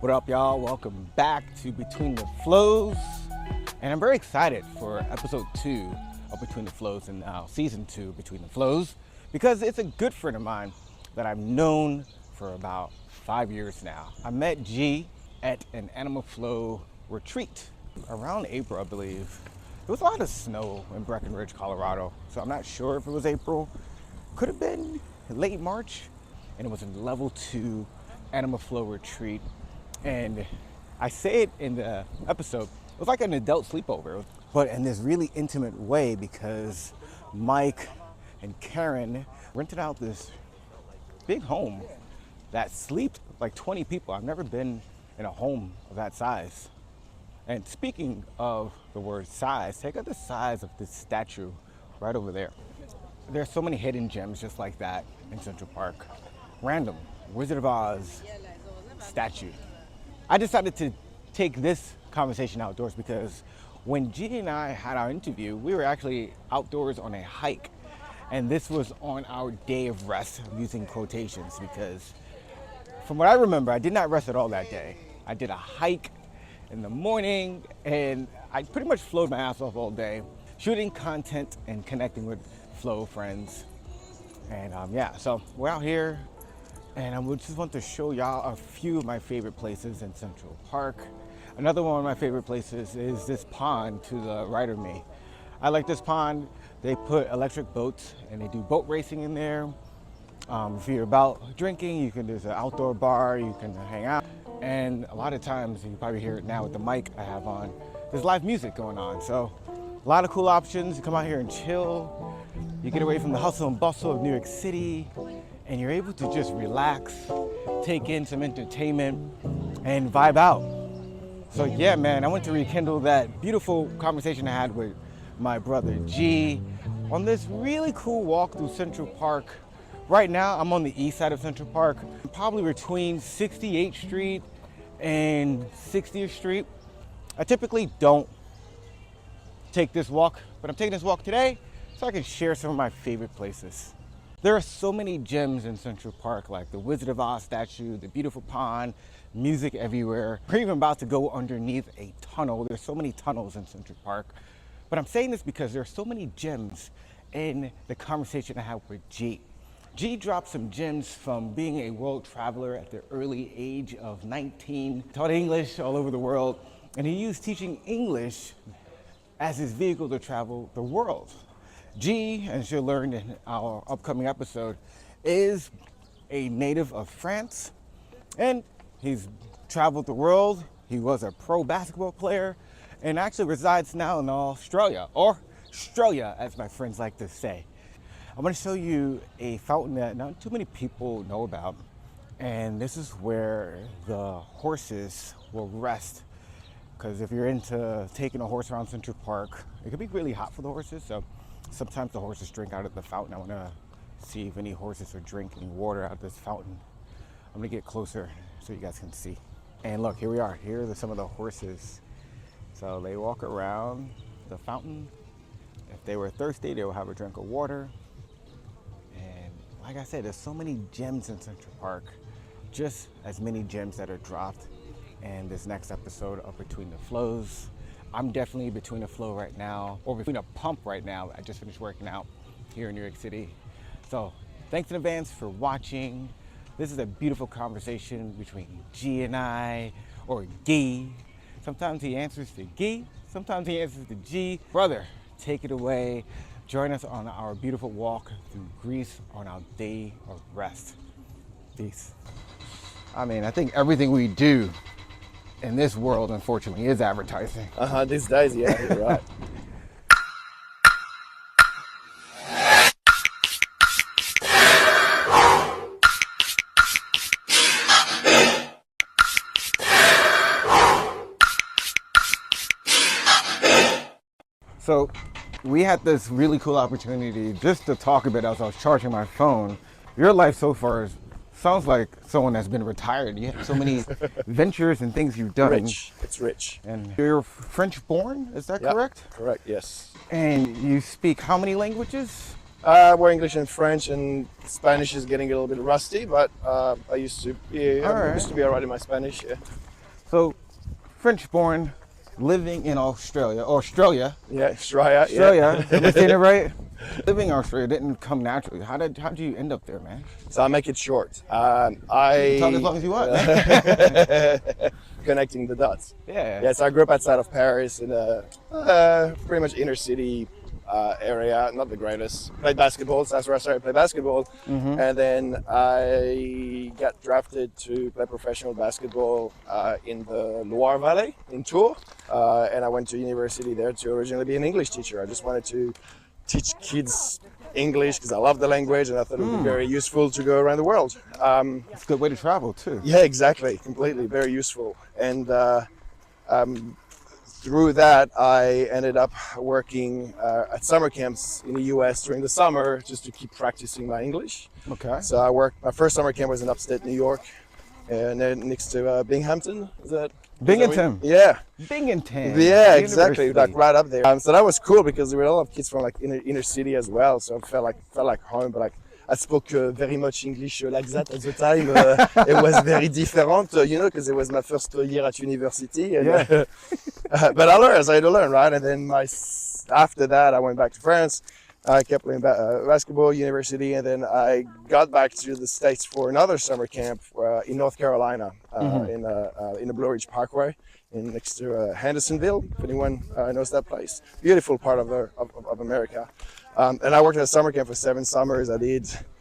What up, y'all? Welcome back to Between the Flows. And I'm very excited for episode 2 of Between the Flows and now season 2 Between the Flows because it's a good friend of mine that I've known for about 5 years now. I met Gee at an Animal Flow retreat around April, I believe. There was a lot of snow in Breckenridge, Colorado, so I'm not sure if it was April. Could have been late March, and it was a level 2 Animal Flow retreat. And I say it in the episode, it was like an adult sleepover, but in this really intimate way because Mike and Karen rented out this big home that sleeps like 20 people. I've never been in a home of that size. And speaking of the word size, take out the size of this statue right over there. There's so many hidden gems just like that in Central Park. Random Wizard of Oz statue. I decided to take this conversation outdoors because when Gee and I had our interview, we were actually outdoors on a hike. And this was on our day of rest. I'm using quotations because from what I remember, I did not rest at all that day. I did a hike in the morning and I pretty much flowed my ass off all day, shooting content and connecting with Flow friends. And so we're out here. And I just want to show y'all a few of my favorite places in Central Park. Another one of my favorite places is this pond to the right of me. I like this pond. They put electric boats and they do boat racing in there. If you're about drinking, there's an outdoor bar, you can hang out. And a lot of times, you can probably hear it now with the mic I have on, there's live music going on. So a lot of cool options. You come out here and chill. You get away from the hustle and bustle of New York City. And you're able to just relax, take in some entertainment, and vibe out. So yeah, man, I want to rekindle that beautiful conversation I had with my brother Gee on this really cool walk through Central Park. Right now, I'm on the east side of Central Park, probably between 68th Street and 60th Street. I typically don't take this walk, but I'm taking this walk today so I can share some of my favorite places. There are so many gems in Central Park, like the Wizard of Oz statue, the beautiful pond, music everywhere. We're even about to go underneath a tunnel. There's so many tunnels in Central Park. But I'm saying this because there are so many gems in the conversation I had with Gee. Gee dropped some gems from being a world traveler at the early age of 19, taught English all over the world, and he used teaching English as his vehicle to travel the world. Gee, as you'll learn in our upcoming episode, is a native of France, and he's traveled the world. He was a pro basketball player, and actually resides now in Australia, or Australia, as my friends like to say. I'm going to show you a fountain that not too many people know about, and this is where the horses will rest. Because if you're into taking a horse around Central Park, it can be really hot for the horses, so sometimes the horses drink out of the fountain. I want to see if any horses are drinking water out of this fountain. I'm going to get closer so you guys can see. And look, here we are. Here are some of the horses. So they walk around the fountain. If they were thirsty, they will have a drink of water. And like I said, there's so many gems in Central Park. Just as many gems that are dropped in this next episode of Between the Flows. I'm definitely between a flow right now, or between a pump right now. I just finished working out here in New York City. So thanks in advance for watching. This is a beautiful conversation between Gee and I, or Gee. Sometimes he answers to Gee, sometimes he answers to Gee. Brother, take it away. Join us on our beautiful walk through Greece on our day of rest. Peace. I mean, I think everything we do in this world, unfortunately, is advertising. These days, yeah, you're right. So we had this really cool opportunity just to talk a bit as I was charging my phone. Your life so far sounds like someone that's been retired. You have so many ventures and things you've done. Rich. It's rich. And you're French born, is that correct? Correct, yes. And you speak how many languages? We're English and French, and Spanish is getting a little bit rusty, but I used to be all right in my Spanish, yeah. So, French-born, living in Australia. Yeah, Australia. Australia. Yeah. Am I saying it right? Living in Australia didn't come naturally. How did you end up there, man? So I'll make it short. You can talk as long as you want. Connecting the dots. Yeah. Yeah, so I grew up outside of Paris in a pretty much inner city area, not the greatest. Played basketball, so that's where I started to play basketball. And then I got drafted to play professional basketball in the Loire Valley in Tours. And I went to university there to originally be an English teacher. I just wanted to teach kids English because I love the language and I thought it would be very useful to go around the world. It's a good way to travel, too. Yeah, exactly. Completely. Very useful. And through that, I ended up working at summer camps in the US during the summer just to keep practicing my English. Okay. So my first summer camp was in upstate New York, and then next to Binghamton. Is that? Binghamton. Yeah. Binghamton. Yeah, exactly. University. Like right up there. So that was cool because there were a lot of kids from like inner city as well. So I felt like home, but like I spoke very much English like that at the time. It was very different, because it was my first year at university. And, Yeah. but I learned, as I had to learn, right? And then after that, I went back to France. I kept playing basketball, university, and then I got back to the States for another summer camp in North Carolina, in the Blue Ridge Parkway, next to Hendersonville, if anyone knows that place. Beautiful part of America. And I worked at a summer camp for 7 summers. I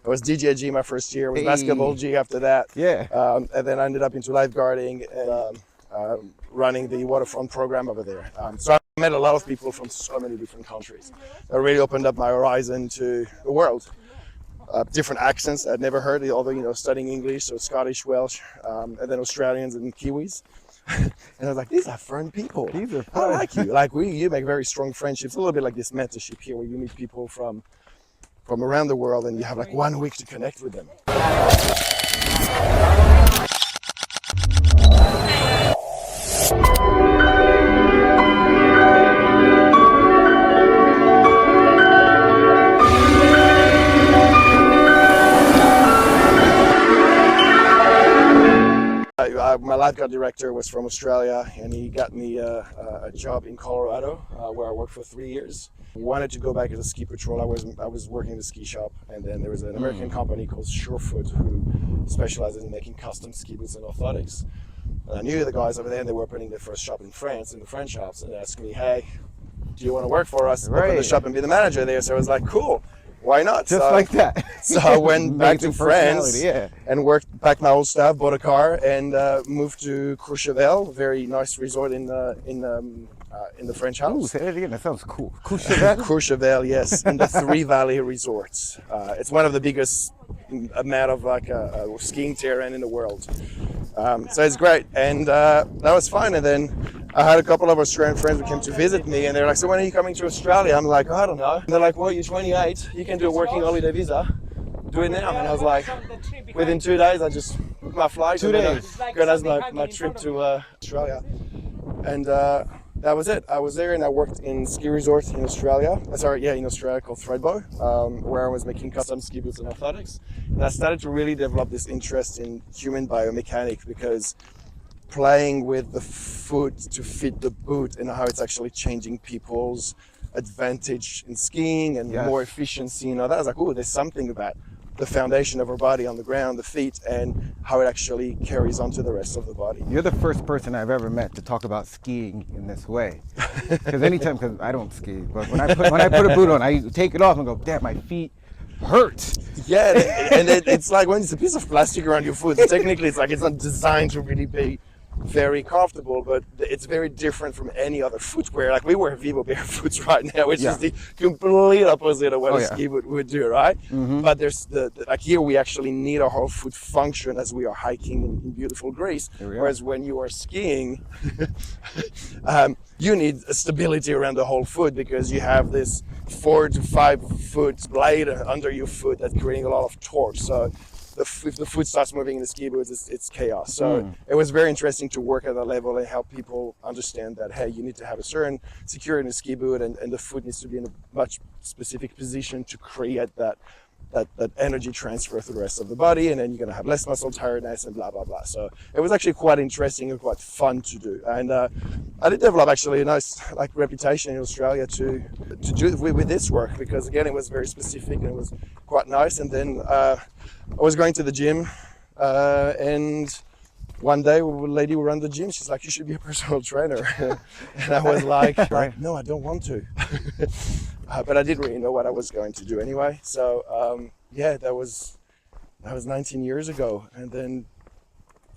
was DJ Gee my first year, was basketball Gee after that. Yeah. And then I ended up into lifeguarding and running the waterfront program over there. So I met a lot of people from so many different countries. That really opened up my horizon to the world. Different accents I'd never heard, although, studying English, so Scottish, Welsh, and then Australians and Kiwis. And I was like, these are fun people. These are I fun. like you. You make very strong friendships. A little bit like this mentorship here, where you meet people from around the world, and you have like 1 week to connect with them. My lifeguard director was from Australia, and he got me a job in Colorado, where I worked for 3 years. We wanted to go back as a ski patrol. I was working in a ski shop, and then there was an American company called Surefoot who specializes in making custom ski boots and orthotics. And I knew the guys over there, and they were opening their first shop in France, in the French shops, and they asked me, "Hey, do you want to work for us? Open the shop and be the manager there." So I was like, "Cool. Why not?" Just like that. So I went back to Amazing France personality, yeah. and packed my whole stuff, bought a car, and moved to Courchevel, a very nice resort in the French Ooh, Alps. say that again. That sounds cool. Courchevel? Courchevel, yes, in the Three Valley Resorts. It's one of the biggest amount of skiing terrain in the world. So it's great, and that was fun. And then I had a couple of Australian friends who came to visit me, and they're like, "So when are you coming to Australia?" I'm like, "I don't know." And they're like, "Well, you're 28. You can do a working holiday visa. Do it now." And I was like, within 2 days, I just booked my flight. 2 days. Organized my trip to Australia, and that was it. I was there, and I worked in ski resorts in Australia. In Australia called Thredbo, where I was making custom ski boots and orthotics. And I started to really develop this interest in human biomechanics, because playing with the foot to fit the boot and how it's actually changing people's advantage in skiing and more efficiency and all that. I was like, oh, there's something about the foundation of our body on the ground, the feet, and how it actually carries on to the rest of the body. You're the first person I've ever met to talk about skiing in this way. Because I don't ski, but when I put a boot on, I take it off and go, damn, my feet hurt. Yeah, and it's like when it's a piece of plastic around your foot. Technically, it's not designed to really be very comfortable, but it's very different from any other footwear. Like we wear Vivo Barefoots right now, which is the complete opposite of what a ski would do, right? But there's like here we actually need our whole foot function as we are hiking in beautiful Greece. Whereas when you are skiing, you need stability around the whole foot, because you have this 4 to 5 foot blade under your foot that's creating a lot of torque. So if the foot starts moving in the ski boots, it's chaos. So it was very interesting to work at that level and help people understand that, hey, you need to have a certain security in the ski boot, and the foot needs to be in a much specific position to create that that energy transfer through the rest of the body, and then you're going to have less muscle tiredness and blah blah blah. So it was actually quite interesting and quite fun to do, and I did develop actually a nice like reputation in Australia to do with this work, because again it was very specific and it was quite nice. And then I was going to the gym, and one day a lady who ran the gym, she's like, "You should be a personal trainer," and I was like, "No, I don't want to." But I didn't really know what I was going to do anyway. So yeah, that was 19 years ago, and then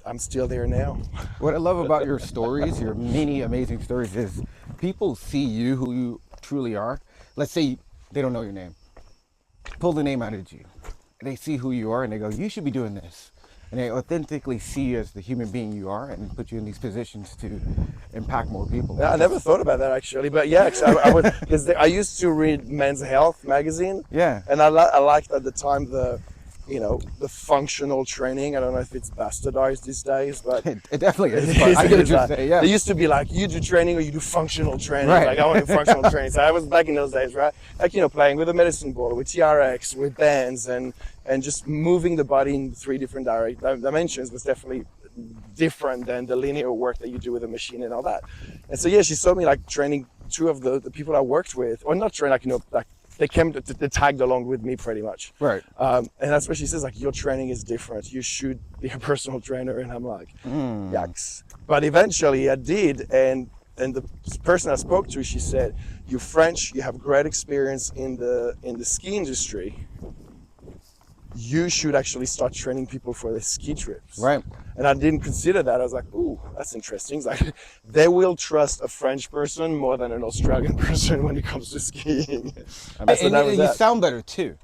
I'm still there now. What I love about your stories, your many amazing stories, is people see you, who you truly are. Let's say they don't know your name. Pull the name out of you. They see who you are and they go, "You should be doing this." And they authentically see you as the human being you are and put you in these positions to impact more people. I never thought about that actually, but yeah, because I used to read Men's Health magazine. Yeah. And I liked at the time the functional training. I don't know if it's bastardized these days, but it definitely is. I get what you're saying. Yeah. There used to be like, you do training or you do functional training. Right. Like I want to do functional training. So I was back in those days, right? Like, playing with a medicine ball, with TRX, with bands, and just moving the body in 3 different dimensions was definitely different than the linear work that you do with a machine and all that. And so yeah, she saw me like training 2 of the people I worked with, or not train, like they came they tagged along with me pretty much. Right. And that's where she says, like, your training is different. You should be a personal trainer. And I'm like, yikes. But eventually I did. And the person I spoke to, she said, "You're French, you have great experience in the ski industry. You should actually start training people for their ski trips." Right. And I didn't consider that. I was like, "Ooh, that's interesting." It's like, they will trust a French person more than an Australian person when it comes to skiing. And you sound better too.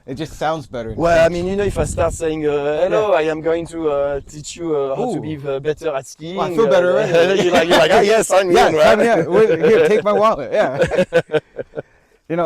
It just sounds better. Well, I mean, if I start saying, "Hello, I am going to teach you how to be better at skiing," well, I feel better already. you're like, "Oh yeah, sign me in, right?" Here, take my wallet. Yeah.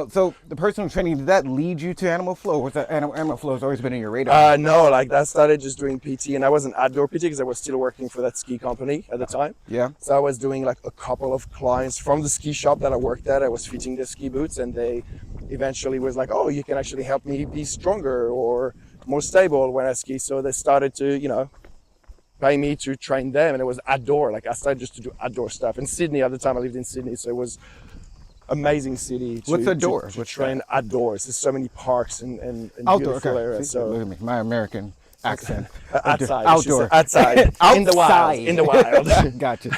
So the personal training, did that lead you to Animal Flow? Was that Animal Flow has always been in your radar? No, like that started just doing PT, and I was an outdoor PT because I was still working for that ski company at the time. Yeah. So I was doing like a couple of clients from the ski shop that I worked at. I was fitting their ski boots, and they eventually was like, "Oh, you can actually help me be stronger or more stable when I ski." So they started to, pay me to train them, and it was outdoor. Like I started just to do outdoor stuff. In Sydney at the time, I lived in Sydney, so it was amazing city to train outdoors. There's so many parks and outdoor, beautiful areas. So look at me, my American accent. Outside, outdoor, outside, in the wild, in the wild. Gotcha.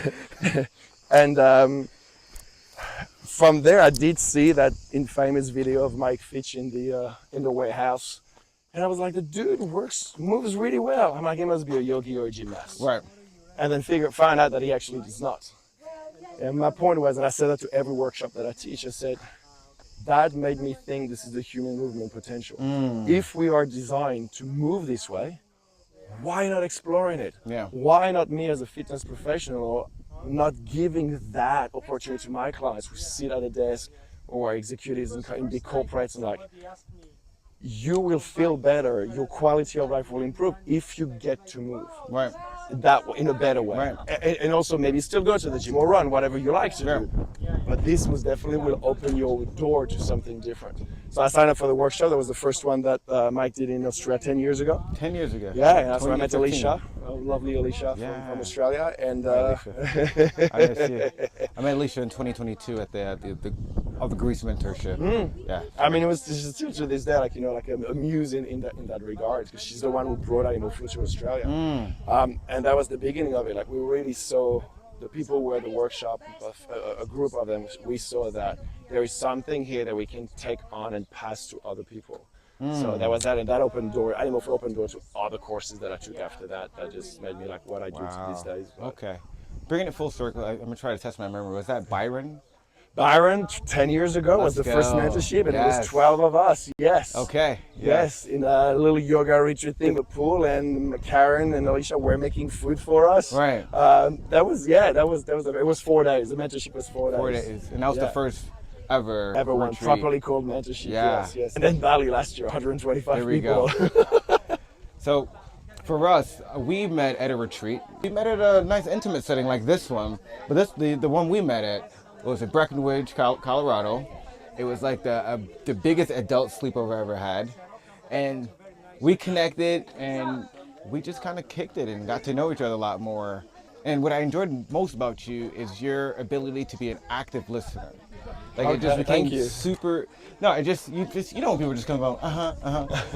And from there, I did see that infamous video of Mike Fitch in the warehouse, and I was like, the dude moves really well. I'm like, he must be a yogi or a gymnast, Right? And then find out that he actually does not. And my point was, and I said that to every workshop that I teach, I said, that made me think this is the human movement potential. If we are designed to move this way, why not exploring it? Yeah. Why not me as a fitness professional not giving that opportunity to my clients who sit at a desk or executives in big corporates, and like, you will feel better, your quality of life will improve if you get to move. Right. That in a better way. Right. And also maybe still go to the gym or run, whatever you like to do. But this definitely will open your door to something different. So I signed up for the workshop. That was the first one that Mike did in Australia 10 years ago. 10 years ago. Yeah, and that's where I met Alicia, lovely Alicia from Australia. And I miss you. I met Alicia in 2022 at the Greece mentorship. Yeah. I mean, it was just still to this day, like a muse in that regard, because she's the one who brought Animal Flow to Australia. And that was the beginning of it. Like, we really saw the people who were at the workshop, a group of them, we saw that there is something here that we can take on and pass to other people. So that was that, and that opened door. Animal Flow opened door to other courses that I took after that. That just made me like what I do these days. But. Okay. Bringing it full circle, I'm going to try to test my memory. Was that Byron? Byron, 10 years ago, was the first mentorship, and it was 12 of us, yes. Okay. Yes, in a little yoga retreat thing, the pool, and Karen and Alicia were making food for us. Right. It was 4 days. The mentorship was 4 days. 4 days. And that was the first ever one retreat. properly called mentorship, yes. And then Bali last year, 125 there we people. Go. So, for us, we met at a retreat. We met at a nice intimate setting like this one, but the one we met at was in Breckenridge, Colorado. It was like the biggest adult sleepover I ever had. And we connected and we just kind of kicked it and got to know each other a lot more. And what I enjoyed most about you is your ability to be an active listener. Like it just Okay, thank became you. super. No, it just you know when people just come go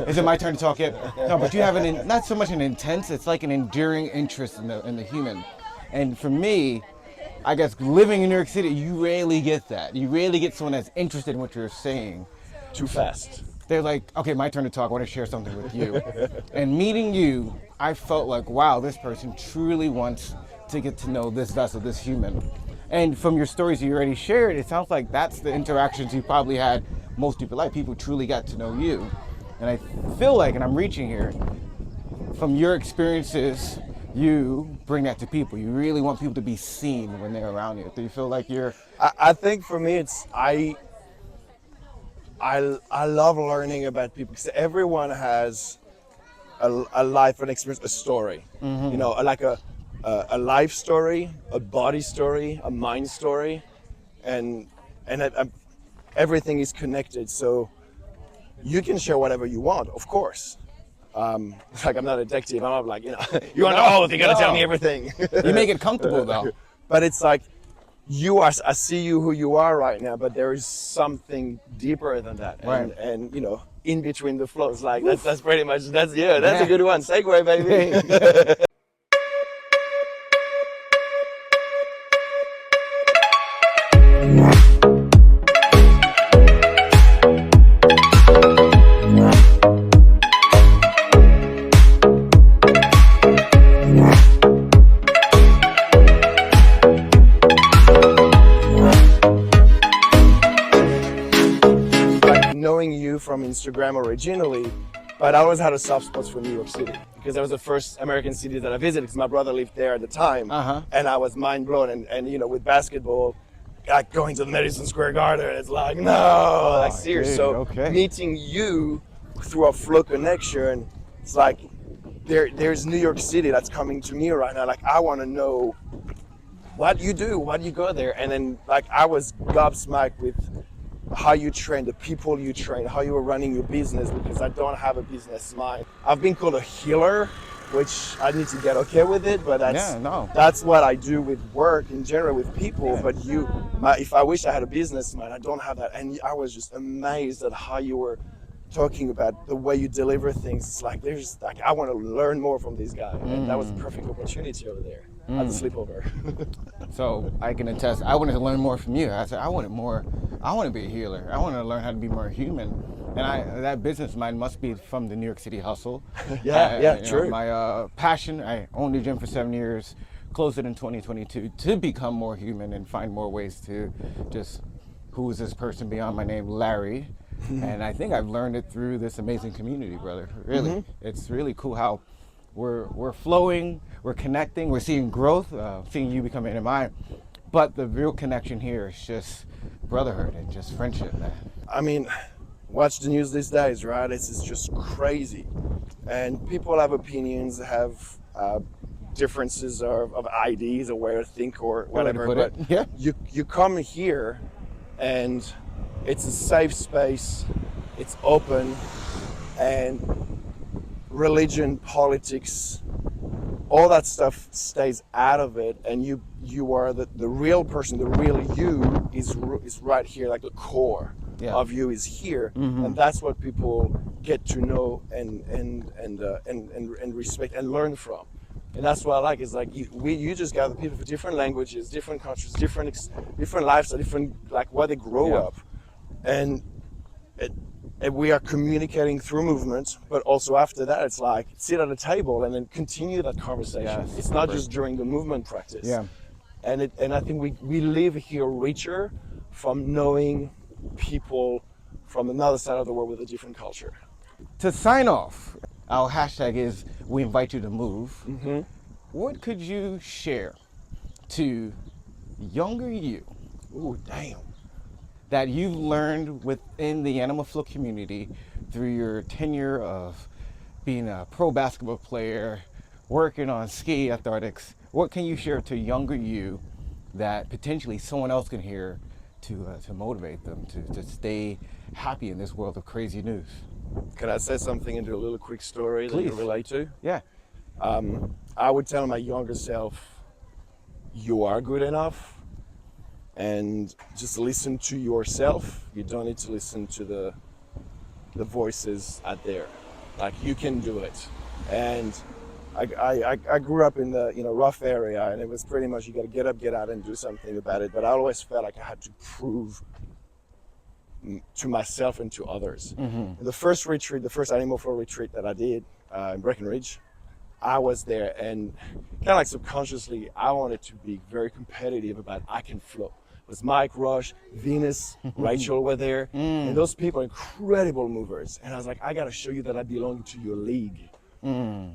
Is it my turn to talk yet? No, but you have not so much an intense. It's like an enduring interest in the human. And for me, I guess living in New York City, you rarely get that. You rarely get someone that's interested in what you're saying. Too fast. They're like, okay, my turn to talk. I want to share something with you. And meeting you, I felt like, wow, this person truly wants to get to know this vessel, this human. And from your stories you already shared, it sounds like that's the interactions you probably had most people like. People truly got to know you. And I feel like, and I'm reaching here, from your experiences, you bring that to people. You really want people to be seen when they're around you. Do you feel like you're... I think for me, it's I love learning about people because everyone has a life, an experience, a story. You know, like a life story, a body story, a mind story, and everything is connected. So you can share whatever you want, of course. It's like I'm not a detective. I'm not like, you know, you want to know, you gotta tell me everything. You make it comfortable though. But it's like I see you who you are right now, but there is something deeper than that. Right. And you know, in between the flows, like that's pretty much that's a good one. Segue, baby. Knowing you from Instagram originally, but I always had a soft spot for New York City because that was the first American city that I visited because my brother lived there at the time, and I was mind blown. And you know, with basketball, like going to the Madison Square Garden, it's like no, like serious. So meeting you through a flow connection, it's like there's New York City that's coming to me right now. Like I want to know what you do, why do you go there, and then like I was gobsmacked with how you train, the people you train, how you are running your business, because I don't have a business mind. I've been called a healer, which I need to get okay with it, but that's what I do with work in general with people. But if I wish I had a business mind, I don't have that. And I was just amazed at how you were talking about the way you deliver things. It's like I want to learn more from this guy, and that was a perfect opportunity over there at the sleepover. So I can attest. I wanted to learn more from you. I said I wanted more. I want to be a healer. I want to learn how to be more human. And that business mind must be from the New York City hustle. True. My passion. I owned a gym for 7 years. Closed it in 2022 to become more human and find more ways to just who is this person beyond my name, Larry. And I think I've learned it through this amazing community, brother. Really, it's really cool how we're flowing, we're connecting, we're seeing growth, seeing you becoming in mine. But the real connection here is just brotherhood and just friendship, man. I mean, watch the news these days, right? It's just crazy, and people have opinions, have differences of ideas or way to think or whatever. But you come here, and it's a safe space. It's open, and religion, politics, all that stuff stays out of it, and you are the real person. The real you is right here, like the core of you is here, and that's what people get to know and respect and learn from. And that's what I like. Is like you just gather people from different languages, different countries, different lifestyles, different like where they grow up, and we are communicating through movement, but also after that, it's like sit at a table and then continue that conversation. Yes, it's not just during the movement practice. Yeah. And I think we live here richer from knowing people from another side of the world with a different culture. To sign off, our hashtag is we invite you to move. What could you share to younger you? Ooh, damn. That you've learned within the Animal Flow community through your tenure of being a pro basketball player, working on ski orthotics. What can you share to younger you that potentially someone else can hear to motivate them to stay happy in this world of crazy news? Can I say something and do a little quick story that you Please. relate to? Yeah. I would tell my younger self, you are good enough, and just listen to yourself. You don't need to listen to the voices out there. Like, you can do it. And I grew up in the rough area, and it was pretty much you got to get up, get out, and do something about it. But I always felt like I had to prove to myself and to others. The first retreat, the first animal flow retreat that I did in Breckenridge, I was there, and kind of like subconsciously, I wanted to be very competitive about I can flow. It was Mike, Rush, Venus, Rachel were there, and those people are incredible movers. And I was like, I got to show you that I belong to your league.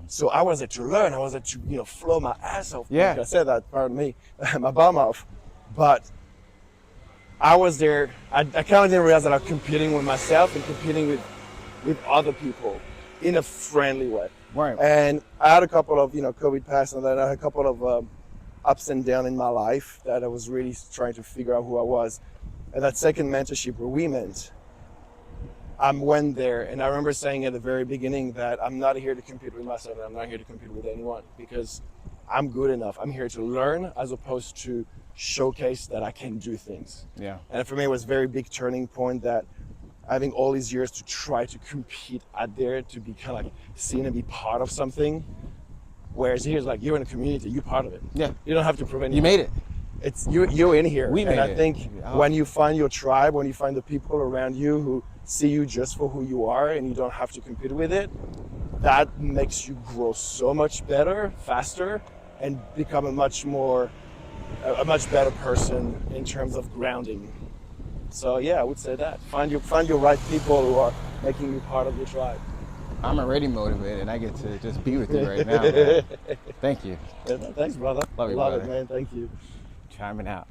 So I was there to learn. I was there to flow my ass off. Yeah. I said that, pardon me, my bum off. But I was there. I kind of didn't realize that I was competing with myself and competing with other people in a friendly way. Right. And I had a couple of COVID pass, and then I had a couple of ups and downs in my life that I was really trying to figure out who I was. And that second mentorship where we met, I went there, and I remember saying at the very beginning that I'm not here to compete with myself, and I'm not here to compete with anyone, because I'm good enough. I'm here to learn as opposed to showcase that I can do things. Yeah. And for me, it was a very big turning point that having all these years to try to compete out there, to be kind of like seen and be part of something. Whereas here's like, you're in a community, you're part of it. Yeah. You don't have to prove anything. You made it. It's you're in here. We made and I it. think when you find your tribe, when you find the people around you who see you just for who you are and you don't have to compete with it, that makes you grow so much better, faster, and become a much better person in terms of grounding. So yeah, I would say that. Find your right people who are making you part of your tribe. I'm already motivated, and I get to just be with you right now, man. Thank you. Yeah, thanks, brother. Love you, Love brother. it, man. Thank you. Chiming out.